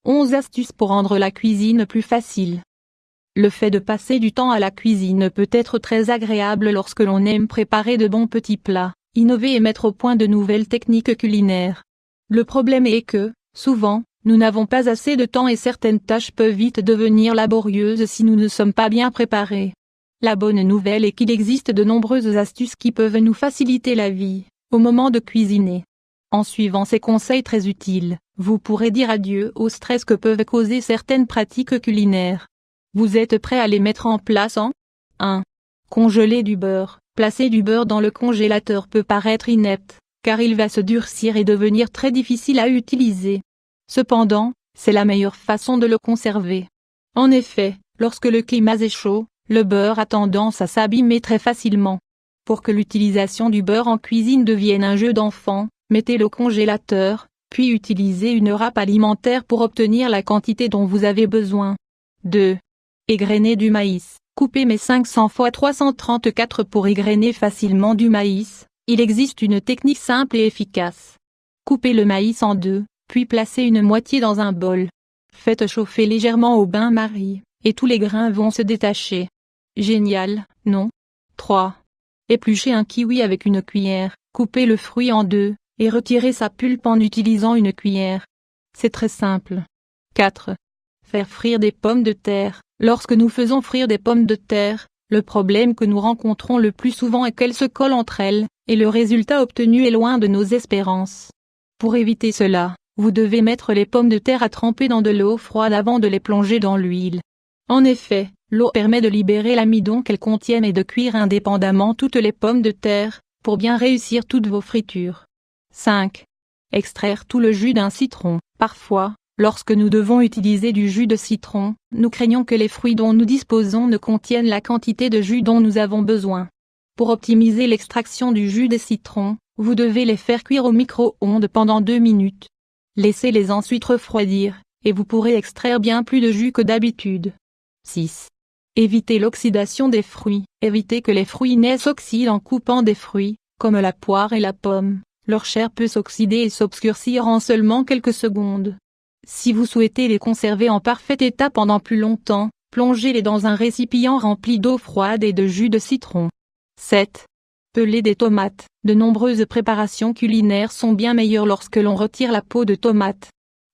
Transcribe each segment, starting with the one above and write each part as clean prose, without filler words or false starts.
11 astuces pour rendre la cuisine plus facile. Le fait de passer du temps à la cuisine peut être très agréable lorsque l'on aime préparer de bons petits plats, innover et mettre au point de nouvelles techniques culinaires. Le problème est que, souvent, nous n'avons pas assez de temps et certaines tâches peuvent vite devenir laborieuses si nous ne sommes pas bien préparés. La bonne nouvelle est qu'il existe de nombreuses astuces qui peuvent nous faciliter la vie, au moment de cuisiner. En suivant ces conseils très utiles, vous pourrez dire adieu au stress que peuvent causer certaines pratiques culinaires. Vous êtes prêt à les mettre en place en 1. Congeler du beurre. Placer du beurre dans le congélateur peut paraître inepte, car il va se durcir et devenir très difficile à utiliser. Cependant, c'est la meilleure façon de le conserver. En effet, lorsque le climat est chaud, le beurre a tendance à s'abîmer très facilement. Pour que l'utilisation du beurre en cuisine devienne un jeu d'enfant, mettez-le au congélateur, puis utilisez une râpe alimentaire pour obtenir la quantité dont vous avez besoin. 2. Égrener du maïs. Coupez mes 500 x 334 pour égrener facilement du maïs. Il existe une technique simple et efficace. Coupez le maïs en deux, puis placez une moitié dans un bol. Faites chauffer légèrement au bain-marie, et tous les grains vont se détacher. Génial, non? 3. Épluchez un kiwi avec une cuillère. Coupez le fruit en deux, et retirez sa pulpe en utilisant une cuillère. C'est très simple. 4. Faire frire des pommes de terre. Lorsque nous faisons frire des pommes de terre, le problème que nous rencontrons le plus souvent est qu'elles se collent entre elles, et le résultat obtenu est loin de nos espérances. Pour éviter cela, vous devez mettre les pommes de terre à tremper dans de l'eau froide avant de les plonger dans l'huile. En effet, l'eau permet de libérer l'amidon qu'elles contiennent et de cuire indépendamment toutes les pommes de terre, pour bien réussir toutes vos fritures. 5. Extraire tout le jus d'un citron. Parfois, lorsque nous devons utiliser du jus de citron, nous craignons que les fruits dont nous disposons ne contiennent la quantité de jus dont nous avons besoin. Pour optimiser l'extraction du jus des citrons, vous devez les faire cuire au micro-ondes pendant 2 minutes. Laissez-les ensuite refroidir, et vous pourrez extraire bien plus de jus que d'habitude. 6. Évitez l'oxydation des fruits. Évitez que les fruits s'oxydent en coupant des fruits, comme la poire et la pomme. Leur chair peut s'oxyder et s'obscurcir en seulement quelques secondes. Si vous souhaitez les conserver en parfait état pendant plus longtemps, plongez-les dans un récipient rempli d'eau froide et de jus de citron. 7. Peler des tomates. De nombreuses préparations culinaires sont bien meilleures lorsque l'on retire la peau de tomate.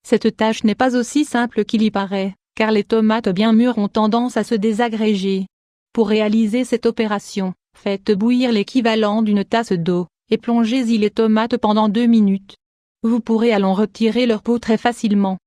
Cette tâche n'est pas aussi simple qu'il y paraît, car les tomates bien mûres ont tendance à se désagréger. Pour réaliser cette opération, faites bouillir l'équivalent d'une tasse d'eau, et plongez-y les tomates pendant 2 minutes. Vous pourrez alors retirer leur peau très facilement.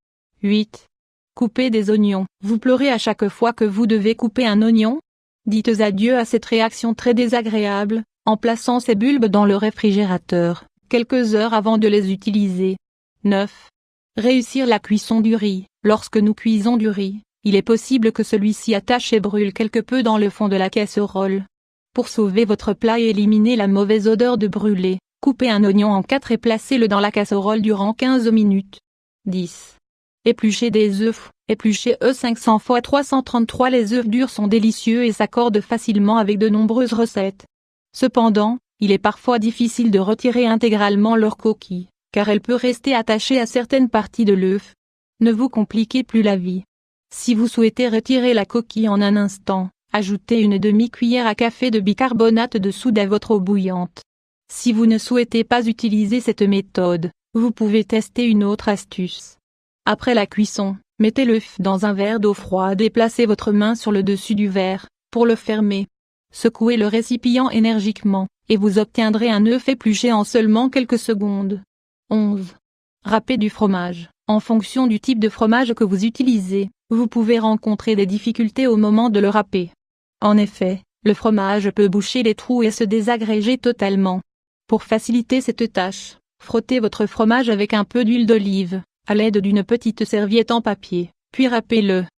8. Couper des oignons. Vous pleurez à chaque fois que vous devez couper un oignon? Dites adieu à cette réaction très désagréable, en plaçant ces bulbes dans le réfrigérateur, quelques heures avant de les utiliser. 9. Réussir la cuisson du riz. Lorsque nous cuisons du riz, il est possible que celui-ci attache et brûle quelque peu dans le fond de la casserole. Pour sauver votre plat et éliminer la mauvaise odeur de brûlé, coupez un oignon en 4 et placez-le dans la casserole durant 15 minutes. 10. Éplucher des œufs. Éplucher 500 x 333. Les œufs durs sont délicieux et s'accordent facilement avec de nombreuses recettes. Cependant, il est parfois difficile de retirer intégralement leur coquille, car elle peut rester attachée à certaines parties de l'œuf. Ne vous compliquez plus la vie. Si vous souhaitez retirer la coquille en un instant, ajoutez une demi-cuillère à café de bicarbonate de soude à votre eau bouillante. Si vous ne souhaitez pas utiliser cette méthode, vous pouvez tester une autre astuce. Après la cuisson, mettez l'œuf dans un verre d'eau froide et placez votre main sur le dessus du verre, pour le fermer. Secouez le récipient énergiquement, et vous obtiendrez un œuf épluché en seulement quelques secondes. 11. Râper du fromage. En fonction du type de fromage que vous utilisez, vous pouvez rencontrer des difficultés au moment de le râper. En effet, le fromage peut boucher les trous et se désagréger totalement. Pour faciliter cette tâche, frottez votre fromage avec un peu d'huile d'olive, à l'aide d'une petite serviette en papier, puis râpez-le.